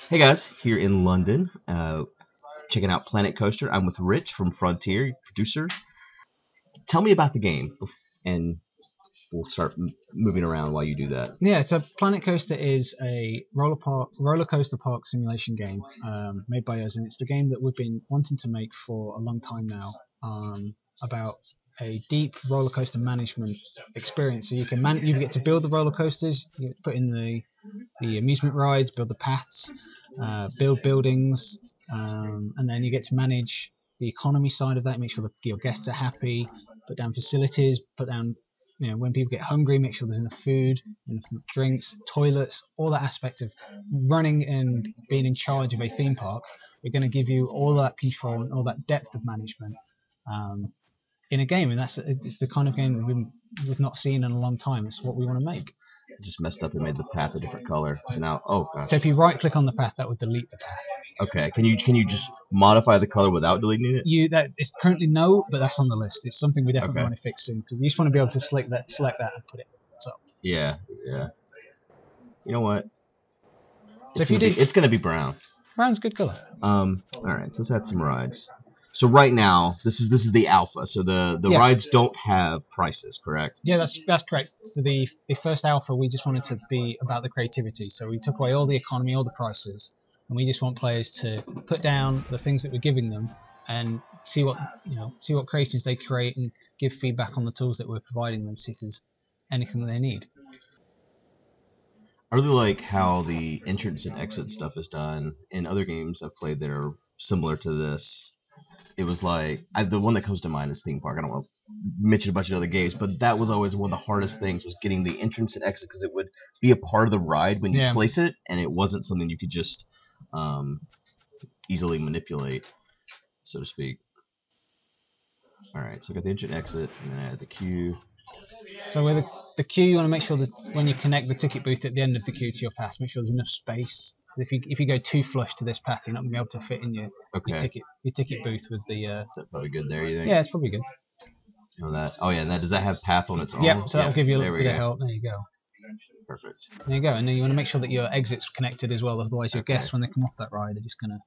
Hey guys, here in London, checking out Planet Coaster. I'm with Rich from Frontier, producer. Tell me about the game, and we'll start moving around while you do that. Yeah, so Planet Coaster is a roller coaster park simulation game made by us, and it's the game that we've been wanting to make for a long time now. About a deep roller coaster management experience. So you can you get to build the roller coasters, you put in the amusement rides, build the paths, build buildings, and then you get to manage the economy side of that. Make sure that your guests are happy. Put down facilities. Put down when people get hungry, make sure there's enough food, enough drinks, toilets, all that aspect of running and being in charge of a theme park. We're going to give you all that control and all that depth of management in a game, and it's the kind of game that we've not seen in a long time. It's what we want to make. Just messed up and made the path a different color. So now, oh god. So if you right click on the path, that would delete the path. Okay, can you just modify the color without deleting it? It's currently no, but that's on the list. It's something we definitely want to fix soon, because you just want to be able to select that and put it up. Yeah. You know what? So if you did, it's gonna be brown. Brown's a good color. All right, so let's add some rides. So right now, this is the alpha. So the rides don't have prices, correct? Yeah, that's correct. For the first alpha, we just wanted to be about the creativity. So we took away all the economy, all the prices, and we just want players to put down the things that we're giving them and see what creations they create and give feedback on the tools that we're providing them. See if there's anything that they need. I really like how the entrance and exit stuff is done. In other games I've played that are similar to this, it was like the one that comes to mind is Theme Park. I don't want to mention a bunch of other games, but that was always one of the hardest things, was getting the entrance and exit, because it would be a part of the ride when you place it, and it wasn't something you could just easily manipulate, so to speak. All right, so I got the entrance and exit, and then I add the queue. So with the queue, you want to make sure that when you connect the ticket booth at the end of the queue to your pass, make sure there's enough space. If you go too flush to this path, you're not going to be able to fit in your ticket booth with the. Is that probably good there, you think? Yeah, it's probably good. You know that? Oh yeah, and does that have path on its own? Yep, so that'll give you a little bit of help. There you go. Perfect. There you go, and then you want to make sure that your exit's connected as well. Otherwise, your guests, when they come off that ride, are just gonna.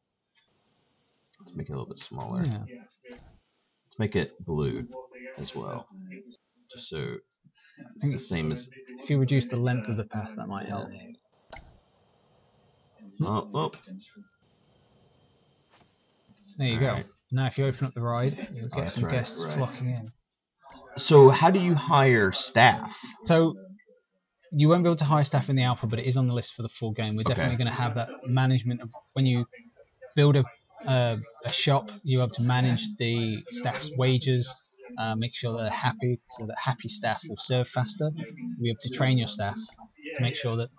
Let's make it a little bit smaller. Yeah. Let's make it blue as well, just so it's the same as. If you reduce the length of the path, that might help. Oh. There you go. Right. Now, if you open up the ride, you'll get some guests flocking in. So, how do you hire staff? So, you won't be able to hire staff in the alpha, but it is on the list for the full game. We're definitely going to have that management of when you build a shop, you're able to manage the staff's wages, make sure they're happy, so that happy staff will serve faster. You'll be able to train your staff to make sure that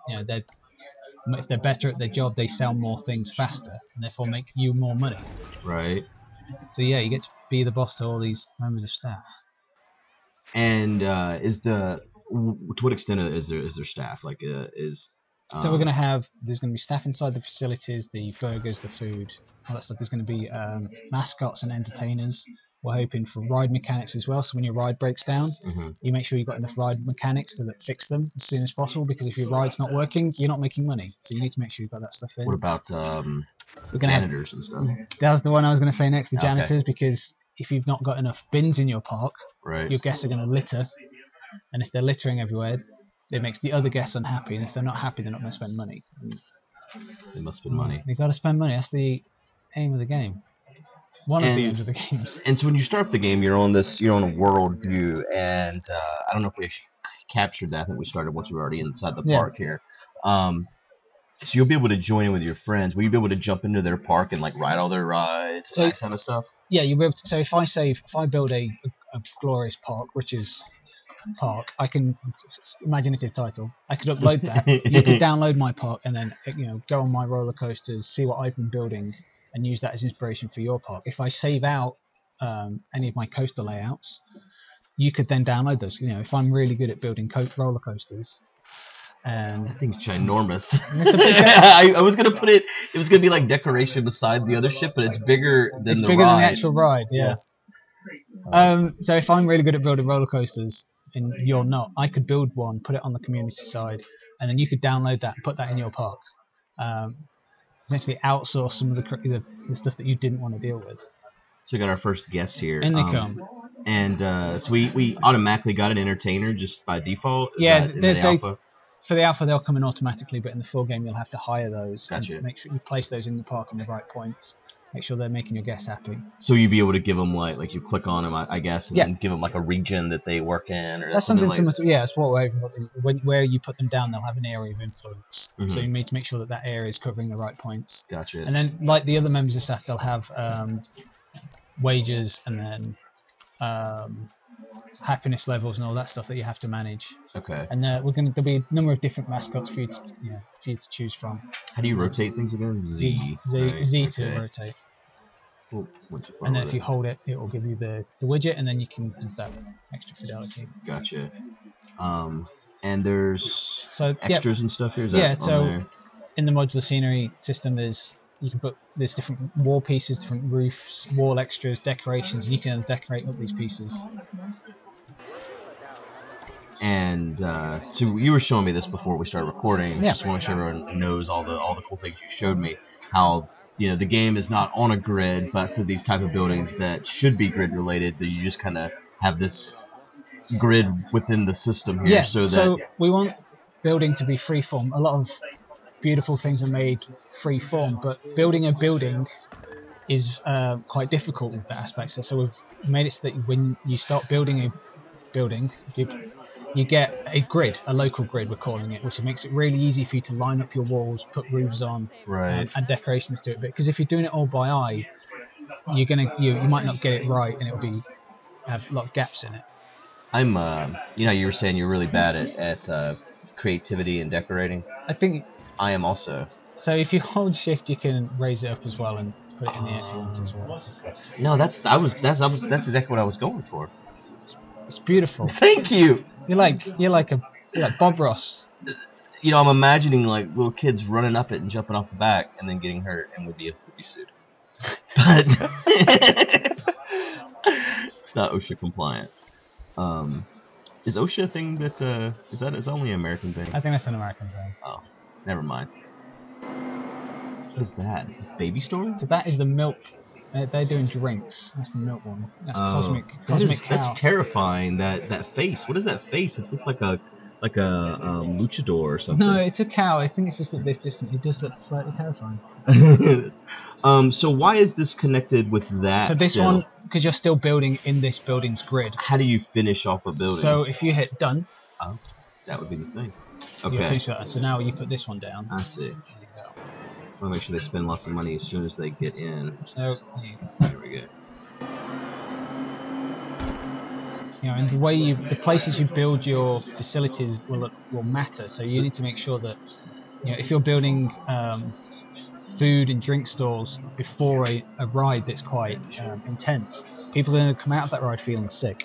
if they're better at their job, they sell more things faster, and therefore make you more money. Right. So yeah, you get to be the boss to all these members of staff. And to what extent is there staff? Like So we're gonna have there's gonna be staff inside the facilities, the burgers, the food, all that stuff. There's gonna be mascots and entertainers. We're hoping for ride mechanics as well, so when your ride breaks down, you make sure you've got enough ride mechanics to fix them as soon as possible, because if your ride's not working, you're not making money. So you need to make sure you've got that stuff in. What about janitors and stuff? That was the one I was going to say next, the janitors, because if you've not got enough bins in your park, your guests are going to litter, and if they're littering everywhere, it makes the other guests unhappy, and if they're not happy, they're not going to spend money. They must spend money. They've got to spend money. That's the aim of the game. One of the aims of the games. And so when you start the game, you're on a world view, and I don't know if we actually captured that. I think we started once we were already inside the park here. So you'll be able to join in with your friends. Will you be able to jump into their park and like ride all their rides, that kind of stuff? Yeah, you'll be able to. So if I build a glorious park, which is park, I can imaginative title. I could upload that. You could download my park and then go on my roller coasters, see what I've been building, and use that as inspiration for your park. If I save out any of my coaster layouts, you could then download those. If I'm really good at building roller coasters, and that thing's ginormous. I was gonna put it. It was gonna be like decoration beside the other ship, but it's bigger than the ride. Than the actual ride. Yes. So if I'm really good at building roller coasters and you're not, I could build one, put it on the community side, and then you could download that and put that in your park. essentially outsource some of the stuff that you didn't want to deal with. So we got our first guest here. And they come. And so we automatically got an entertainer just by default. Is Yeah, that in the alpha? For the alpha, they'll come in automatically, but in the full game, you'll have to hire those. Gotcha. And make sure you place those in the park in the right points. Make sure they're making your guests happy. So you'd be able to give them like you click on them, I guess, and then give them like a region that they work in, or that's something like similar to, it's what where you put them down, they'll have an area of influence. So you need to make sure that that area is covering the right points. Gotcha. And then, like the other members of staff, they'll have wages and then happiness levels and all that stuff that you have to manage. Okay. And there'll be a number of different mascots for you to choose from. How do you rotate things again? Z. Right. Z to rotate. Cool. And then if you hold it, it will give you the widget, and then you can have that extra fidelity. Gotcha. And there's extras and stuff here. Is that on so there? In the modular scenery system, there's different wall pieces, different roofs, wall extras, decorations, and you can decorate up these pieces. And so you were showing me this before we started recording. Yeah. Just want to make sure everyone knows all the cool things you showed me. How the game is not on a grid, but for these type of buildings that should be grid related, that you just kind of have this grid within the system here. Yeah. So we want building to be freeform. A lot of beautiful things are made freeform, but building a building is quite difficult with that aspect. So we've made it so that when you start building a building, you get a grid, a local grid we're calling it, which makes it really easy for you to line up your walls, put roofs on, and decorations to it. Because if you're doing it all by eye, you might not get it right, and it'll have a lot of gaps in it. I'm you were saying you're really bad at creativity and decorating. I think I am also. So if you hold shift, you can raise it up as well and put it in the air if you want as well. No, that's exactly what I was going for. It's beautiful. Thank you. You're like Bob Ross. I'm imagining like little kids running up it and jumping off the back and then getting hurt and would be sued. But it's not OSHA compliant. Is OSHA a thing that is only an American thing? I think that's an American thing. Oh, never mind. What is that? Is this baby store? So that is the milk. They're doing drinks. That's the milk one. That's cosmic cow. That's terrifying. That face. What is that face? It looks like a luchador or something. No, it's a cow. I think it's just that it does look slightly terrifying. So why is this connected with that? So this one, because you're still building in this building's grid. How do you finish off a building? So if you hit done, that would be the thing. Okay. So now you put this one down. I see. I want to make sure they spend lots of money as soon as they get in. So there we go. And the places you build your facilities will matter. So you need to make sure that if you're building food and drink stalls before a ride that's quite intense, people are going to come out of that ride feeling sick.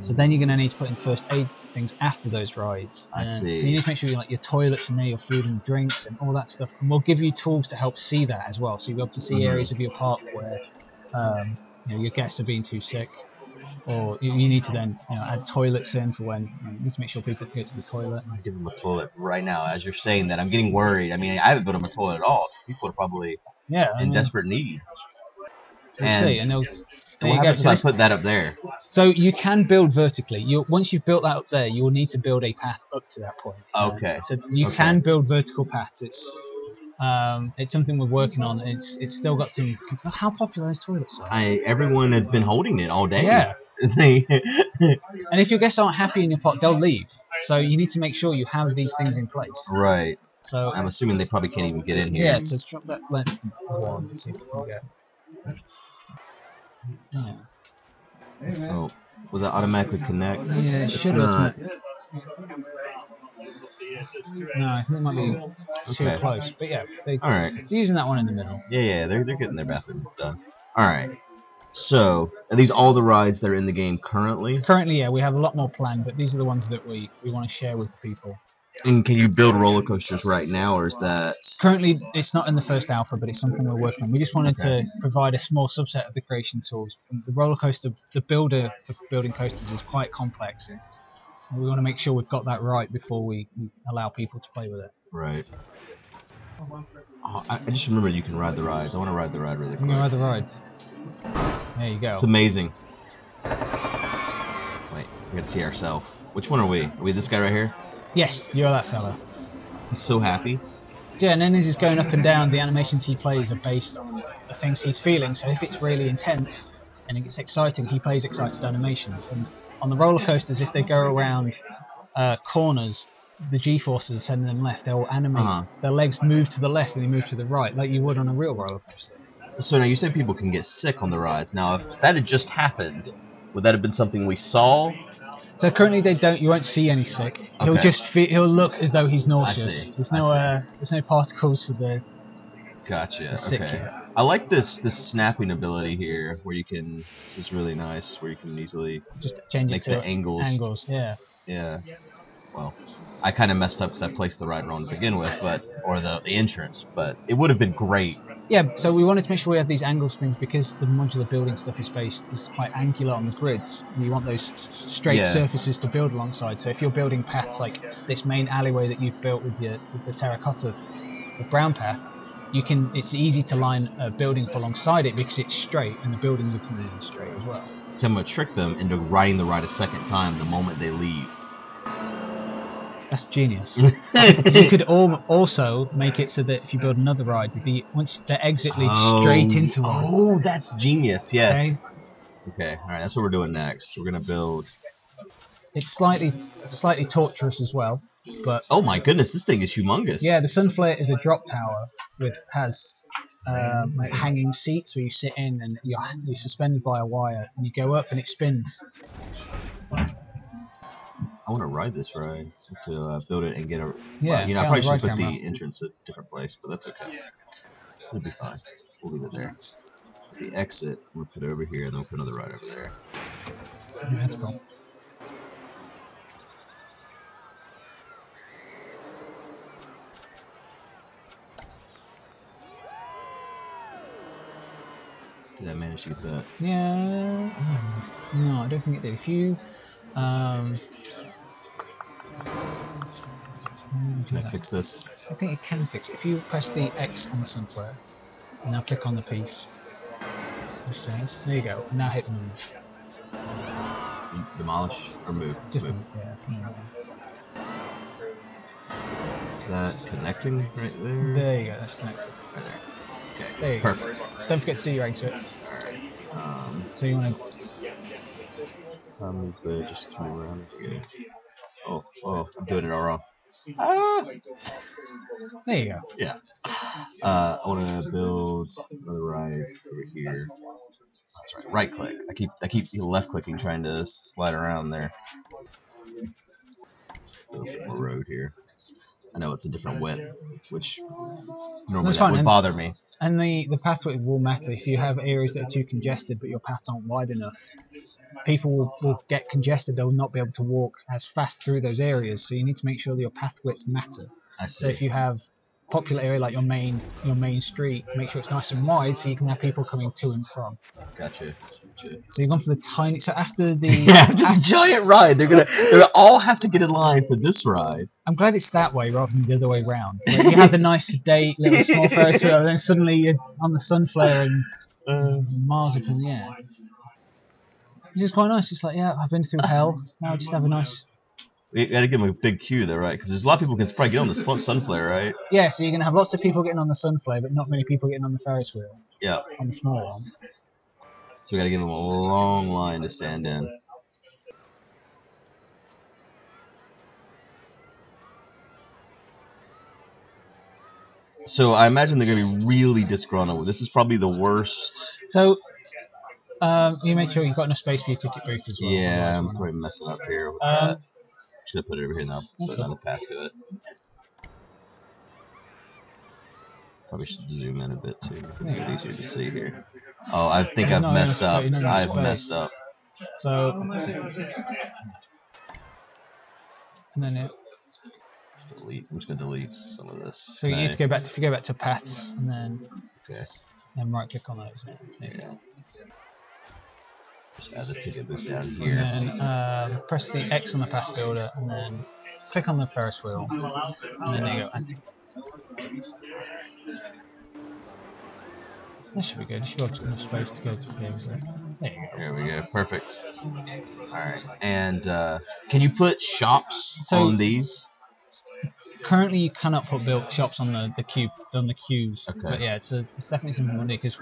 So then you're going to need to put in first aid things after those rides. I see. So you need to make sure your toilets are near your food and drinks and all that stuff. And we'll give you tools to help see that as well. So you'll be able to see areas of your park where your guests are being too sick. Or you need to then add toilets in for when you need to make sure people can get to the toilet. I'm giving them a toilet right now. As you're saying that, I'm getting worried. I mean, I haven't built them a toilet at all, so people are probably in desperate need. And what happens if I put that up there? So you can build vertically. Once you've built that up there, you will need to build a path up to that point. Okay. So you can build vertical paths. It's something we're working on. It's still got some. How popular is toilets? Everyone has been holding it all day. Yeah. And if your guests aren't happy in your park, they'll leave. So you need to make sure you have these things in place. Right. So I'm assuming they probably can't even get in here. Yeah. So drop that length one and see if we can get. Yeah. Oh, will that automatically connect? Yeah, it should not. No, I think it might be too close. But yeah, they're using that one in the middle. Yeah, they're getting their bathroom done. Alright. So, are these all the rides that are in the game currently? Currently, yeah, we have a lot more planned, but these are the ones that we want to share with the people. And can you build roller coasters right now, or is that... Currently, it's not in the first alpha, but it's something we're working on. We just wanted to provide a small subset of the creation tools. The roller coaster, the builder of building coasters is quite complex. We want to make sure we've got that right before we allow people to play with it. Right. Oh, I just remembered you can ride the rides. I want to ride the ride really quick. You can ride the ride. There you go. It's amazing. Wait, we gotta see ourselves. Which one are we? Are we this guy right here? Yes, you're that fella. He's so happy. Yeah, and then as he's going up and down, the animations he plays are based on the things he's feeling. So if it's really intense and it gets exciting, he plays excited animations. And on the roller coasters, if they go around corners, the G-forces are sending them left. They'll animate. Their legs move to the left and they move to the right, like you would on a real roller coaster. So now you say people can get sick on the rides. Now, if that had just happened, would that have been something we saw? So currently they don't. You won't see any sick. He'll just he'll look as though he's nauseous. There's no particles for the. Gotcha. The sick Okay. yet. I like this snapping ability here, where you can. This is really nice, where you can easily just change make it to the angles. Angles, yeah. Yeah. Well, I kind of messed up because I placed the ride wrong to begin with, or the entrance, but it would have been great. Yeah, so we wanted to make sure we have these angles things because the modular building stuff is quite angular on the grids. You want those straight surfaces to build alongside. So if you're building paths like this main alleyway that you've built with the terracotta, the brown path, it's easy to line a building up alongside it because it's straight and the buildings are coming in straight as well. So I'm going to trick them into riding the ride a second time the moment they leave. That's genius. You could also make it so that if you build another ride, once the exit leads straight into one. Oh, that's genius. Yes. Okay. All right. That's what we're doing next. We're gonna build. It's slightly torturous as well, but oh my goodness, this thing is humongous. Yeah, the Sunflare is a drop tower has like hanging seats where you sit in and you're suspended by a wire and you go up and it spins. I want to ride this ride to build it and get a. Yeah, I probably should put the entrance at a different place, but that's okay. It'll be fine. We'll leave it there. The exit, we'll put it over here, and then we'll put another ride over there. Yeah, that's cool. Did I manage to get that? Yeah. No, I don't think it did. If you. Can I fix this? I think it can fix it. If you press the X on the Sunflare, and now click on the piece. There you go. Now hit move. Demolish or move? Different, move. Is that connecting right there? There you go. That's connected. Right there. Okay. There you Perfect. Go. Don't forget to do your exit. Alright. So you want to move the just move around. Okay. Oh, I'm doing it all wrong. Ah! There you go. Yeah. I want to build another ride over here. That's right. Right click. I keep left clicking trying to slide around there. A little bit more road here. I know it's a different width, which normally that would bother me. And the path width will matter. If you have areas that are too congested but your paths aren't wide enough, people will get congested. They'll not be able to walk as fast through those areas. So you need to make sure that your path widths matter. I see. So if you have a popular area like your main street, make sure it's nice and wide so you can have people coming to and from. Gotcha. So you've gone for the tiny. So after the the giant ride, they're gonna all have to get in line for this ride. I'm glad it's that way rather than the other way round. You have the nice sedate little small Ferris wheel, and then suddenly you're on the Sunflare and miles up in the air. This is quite nice. It's like, yeah, I've been through hell. Now I just have a nice. We gotta give them a big queue though, right? Because there's a lot of people who can probably get on the Sunflare, right? Yeah, so you're gonna have lots of people getting on the Sunflare, but not many people getting on the Ferris wheel. Yeah. On the small one. So we gotta give them a long line to stand in. So I imagine they're gonna be really disgruntled. This is probably the worst. So you make sure you've got enough space for your ticket booth as well. Yeah, I'm probably messing up here with that. Should have put it over here now. Put another path to it. Probably should zoom in a bit too. Make it easier to see here. Oh, I think I've messed up. I've messed up. So, and then delete. I'm just gonna delete some of this. So you need to go back. If you go back to paths and then right click on those. There you go. Just add the ticket booth down here. And then press the X on the path builder and then click on the Ferris wheel. And then there you go. That should be good. You should have enough space to go to the exit. There you go. There we go. Perfect. Alright. And can you put shops on these? Currently, you cannot put built shops on the queues. Okay. But yeah, it's definitely something to do because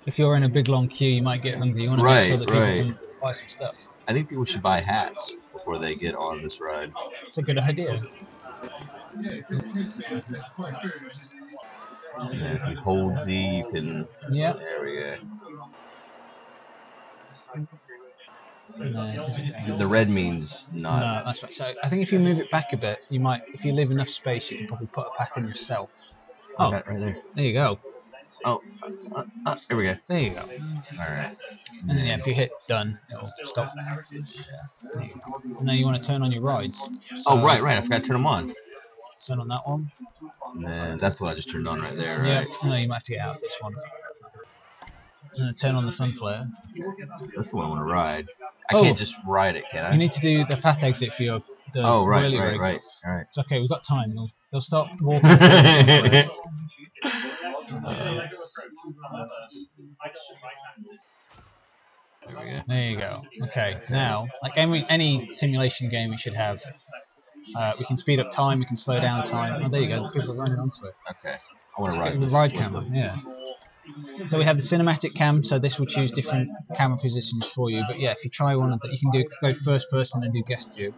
if you're in a big long queue, you might get hungry. You want to make sure that people can buy some stuff. I think people should buy hats before they get on this ride. It's a good idea. Yeah, if you hold Z, you can. Yeah. There we go. No, the red means not. No, that's right. So I think if you move it back a bit, you might, if you leave enough space, you can probably put a path in yourself. Oh, right there. There you go. Oh, here we go. There you go. Alright. And then, yeah, if you hit done, it'll stop. Yeah. There you go. And now you want to turn on your rides. So oh, right. I forgot to turn them on. Turn on that one. And then that's what I just turned on right there, right? Yeah, no, you might have to get out of this one. And then turn on the sun flare. That's the one I want to ride. I can't just ride it, can I? You need to do the path exit for your right. It's okay, we've got time. They'll start walking. There we go. There you go. Okay, now, like any simulation game, we should have. We can speed up time. We can slow down time. Oh, there you go. People are running onto it. Okay, I want to ride the ride camera. Yeah. So we have the cinematic cam. So this will choose different camera positions for you. But yeah, if you try one of that, you can go first person and do guest view,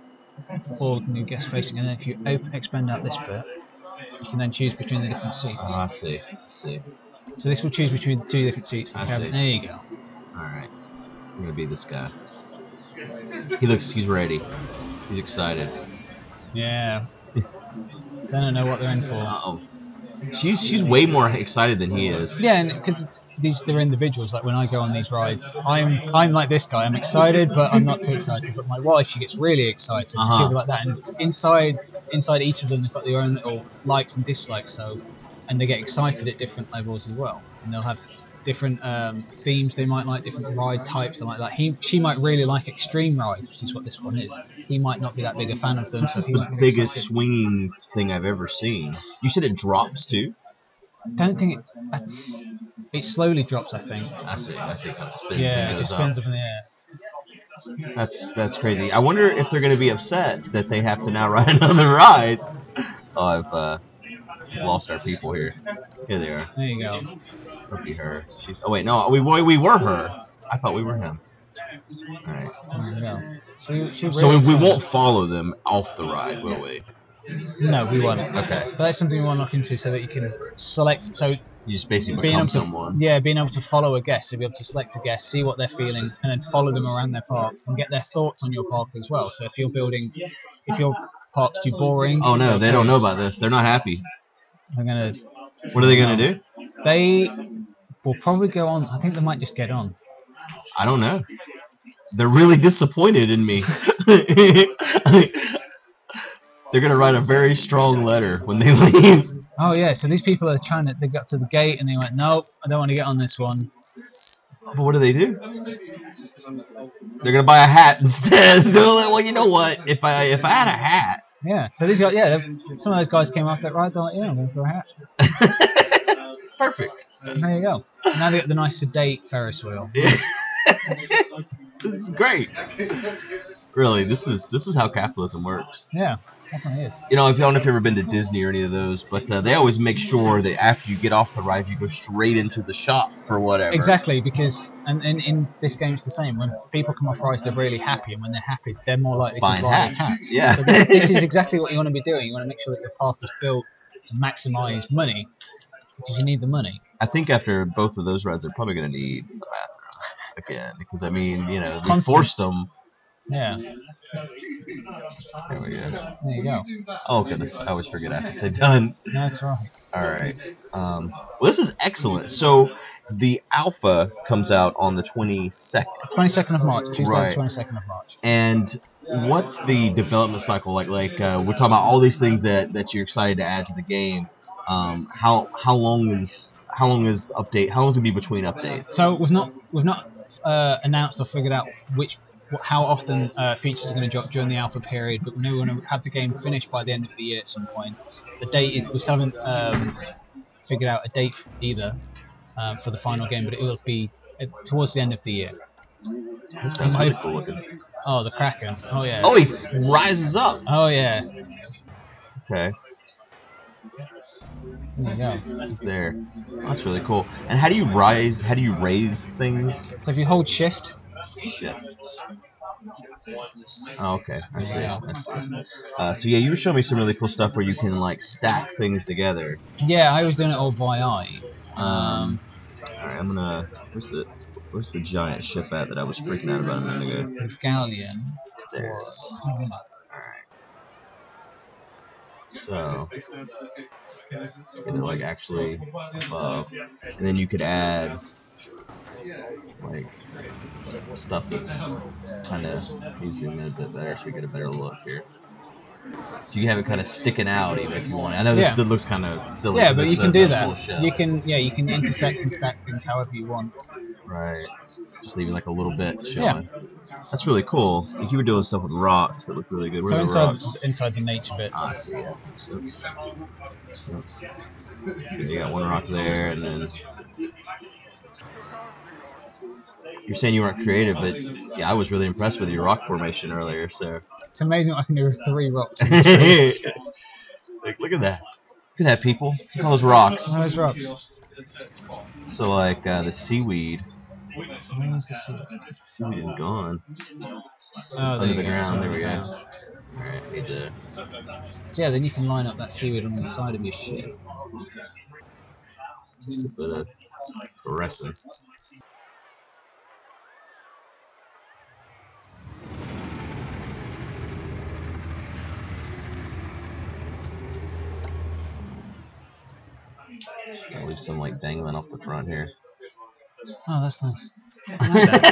or you can do guest facing. And then if you expand out this bit, you can then choose between the different seats. Oh, I see. So this will choose between the two different seats. I see. There you go. All right. I'm gonna be this guy. He's ready. He's excited. Yeah. They don't know what they're in for. Uh-oh. She's way more excited than he is. Yeah, and because they're individuals. Like when I go on these rides, I'm like this guy. I'm excited, but I'm not too excited. But my wife, she gets really excited. She'll be like that. And inside each of them, they've got their own little likes and dislikes. So, and they get excited at different levels as well. And they'll have different themes they might like, different ride types they might like. She might really like extreme rides, which is what this one is. He might not be that big a fan of them. This is the biggest swinging thing I've ever seen. You said it drops too? Don't think it slowly drops. I think. I see. It kind of spins. Yeah, and it goes just spins up up in the air. That's crazy. I wonder if they're going to be upset that they have to now ride another ride. Oh, I've lost our people here. Here they are. There you go. Could be her. Oh wait, no, we were her. I thought we were him. All right. There you go. So we won't follow them off the ride, will we? No, we won't. Okay. But that's something we want to look into so that you can select. So you just basically become someone. Yeah, being able to follow a guest, so be able to select a guest, see what they're feeling, and then follow them around their park and get their thoughts on your park as well. So if your park's too boring. Oh no, they don't know about this. They're not happy. What are they gonna do? They will probably go on. I think they might just get on. I don't know. They're really disappointed in me. They're gonna write a very strong letter when they leave. Oh yeah, so these people are they got to the gate and they went, nope, I don't want to get on this one. But what do? They're gonna buy a hat instead. They're like, well, you know what? If I had a hat. Yeah. So these guys, some of those guys came off that ride. They're like, yeah, I'm going for a hat. Perfect. There you go. Now they got the nice sedate Ferris wheel. Yeah. This is great. Really, this is how capitalism works. Yeah. Definitely is. You know, I don't know if you've ever been to Disney or any of those, but they always make sure that after you get off the ride, you go straight into the shop for whatever. Exactly, because and in this game it's the same. When people come off rides, they're really happy, and when they're happy, they're more likely to buy hats. Yeah. So this is exactly what you want to be doing. You want to make sure that your park is built to maximise money, because you need the money. I think after both of those rides, they're probably going to need the bathroom again, because I mean, you know, we forced them. Yeah. There we go. There you go. Oh goodness, I always forget I have to say done. No, it's right. Alright. Well, this is excellent. So, the alpha comes out on the 22nd. 22nd of March. Tuesday, right. 22nd of March. And what's the development cycle like? We're talking about all these things that you're excited to add to the game. How long is update? How long is it be between updates? So we've not announced or figured out how often features are going to drop during the alpha period, but we know we're going to have the game finished by the end of the year at some point. The date is we still haven't figured out a date either for the final game, but it will be towards the end of the year. This guy's really cool looking. Oh, the Kraken. Oh yeah. Oh, he rises up. Oh yeah. Okay. There you go. He's there. Oh, that's really cool. And how do you rise? How do you raise things? So if you hold shift. Shit. Oh, okay. I see. So yeah, you were showing me some really cool stuff where you can like stack things together. Yeah, I was doing it all by eye. All right, I'm gonna. Where's the giant ship at that I was freaking out about a minute ago? The galleon. There it is. Alright. So, get it like actually above. And then you could add like stuff that's kind of, zoom in a bit better so we get a better look here. So you can have it kind of sticking out even if you want. I know this looks kind of silly. Yeah, but you can do that. You can intersect and stack things however you want. Right. Just leaving like a little bit showing. Yeah. That's really cool. Like you were doing stuff with rocks that looked really good. Where so inside the nature bit. Ah, I see. Yeah. So you got one rock there, and then you're saying you weren't creative, but yeah, I was really impressed with your rock formation earlier. So it's amazing what I can do with 3 rocks. Like, look at that. Look at that, people. Look at all those rocks. All those rocks. So like the seaweed. Where's the seaweed? Seaweed is gone. Oh, under the ground. There we go. Alright, need to. So yeah, then you can line up that seaweed on the side of your ship. It's a bit of caressing. I'll leave some like dangling off the front here. Oh, that's nice. I like that.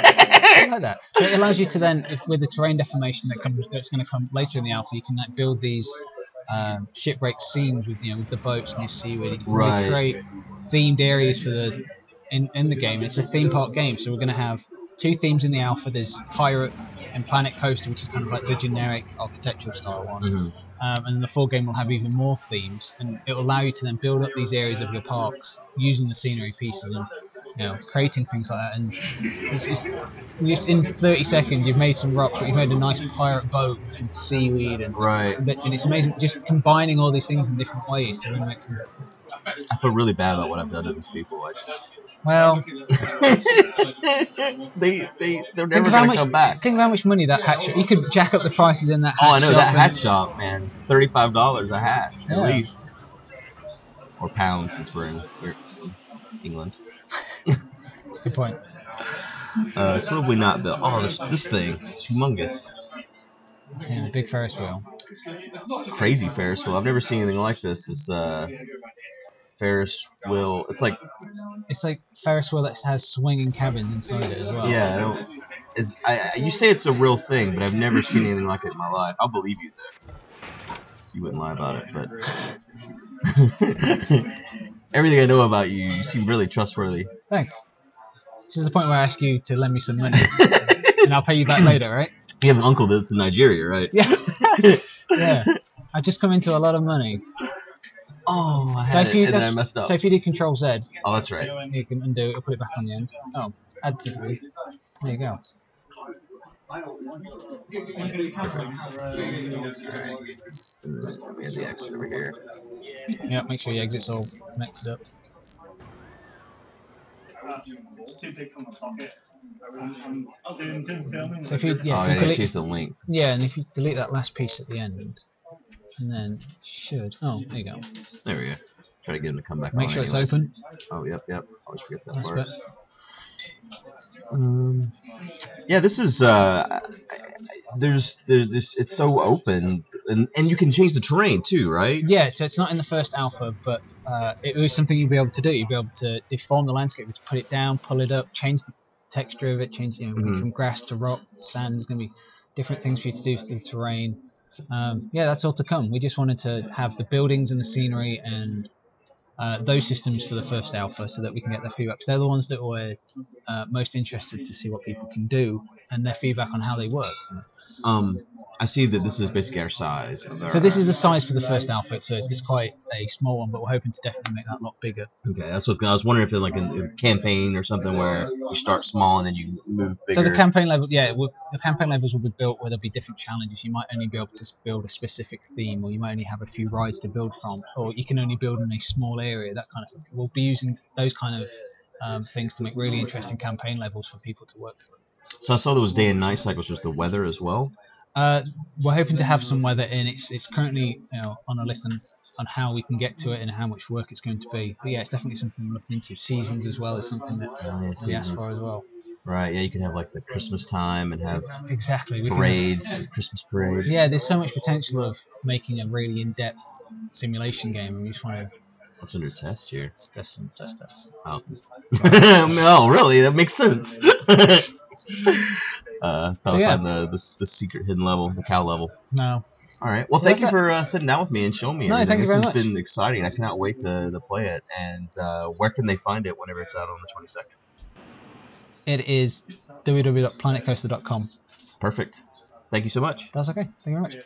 I like that. So it allows you to then, with the terrain deformation that's going to come later in the alpha, you can like build these shipwreck scenes with with the boats and your seaweed. You can really create themed areas for the in the game. It's a theme park game, so we're going to have 2 themes in the alpha. There's pirate and planet coaster, which is kind of like the generic architectural style one. And then the full game will have even more themes, and it will allow you to then build up these areas of your parks using the scenery pieces and creating things like that. And it's in 30 seconds you've made some rocks, but you've made a nice pirate boat with some seaweed and some bits, and it's amazing just combining all these things in different ways to really make them. I feel really bad about what I've done to these people. I just they're never gonna come back. Think of how much money that hat shop. You could jack up the prices in that hat shop. Oh, I know that hat shop, man. $35 a hat at least, or pounds since we're in England. That's a good point. It's probably not built. Oh, this thing, it's humongous. Yeah, the big Ferris wheel. Crazy Ferris wheel. I've never seen anything like this. This Ferris wheel. It's like Ferris wheel that has swinging cabins inside it as well. Yeah, you say it's a real thing, but I've never seen anything like it in my life. I'll believe you though. You wouldn't lie about it, but everything I know about you, you seem really trustworthy. Thanks. This is the point where I ask you to lend me some money, and I'll pay you back later, right? You have an uncle that's in Nigeria, right? Yeah. Yeah. I've just come into a lot of money. Oh, I had it, and then I messed up. So if you do Control Z, oh, that's right. You can undo it. Or put it back on the end. Oh, add to the group. There you go. Perfect. And then we have the exit over here. Yeah, make sure the exit's all connected up. So if you delete the link. Yeah, and if you delete that last piece at the end, and then should. Oh, there you go. There we go. Try to get him to come back. Make sure it's open. Oh, yep. Always forget that part. Yeah, this is there's this. It's so open, and you can change the terrain too, right? Yeah, so it's not in the first alpha, but it was something you'd be able to do. You'd be able to deform the landscape, to put it down, pull it up, change the texture of it, change from grass to rock, sand. There's going to be different things for you to do to the terrain. Yeah, that's all to come. We just wanted to have the buildings and the scenery and those systems for the first alpha so that we can get their feedback. 'Cause they're the ones that were most interested to see what people can do and their feedback on how they work. I see that this is basically our size. So this is the size for the first outfit, so it's quite a small one, but we're hoping to definitely make that a lot bigger. Okay, that's what's. I was wondering if it's like a campaign or something where you start small and then you move bigger. So the campaign level, the campaign levels will be built where there'll be different challenges. You might only be able to build a specific theme, or you might only have a few rides to build from, or you can only build in a small area. That kind of stuff. We'll be using those kind of things to make really interesting campaign levels for people to work through. So I saw there was day and night cycles, just the weather as well. We're hoping to have some weather in. It's currently on a list on how we can get to it and how much work it's going to be. But yeah, it's definitely something we're looking into. Seasons as well is something that we asked for as well. Right, yeah, you can have like the Christmas time and have exactly parades, Christmas parades. Yeah, there's so much potential of making a really in-depth simulation game, and we just want to. What's under test here? There's some test stuff. Oh, oh, really? That makes sense. Thought I'd find the secret hidden level, the cow level. No. All right. Well, thank you for sitting down with me and showing me everything. Thank you very much. This has been exciting. I cannot wait to play it. And where can they find it whenever it's out on the 22nd? It is www.planetcoaster.com. Perfect. Thank you so much. That's okay. Thank you very much.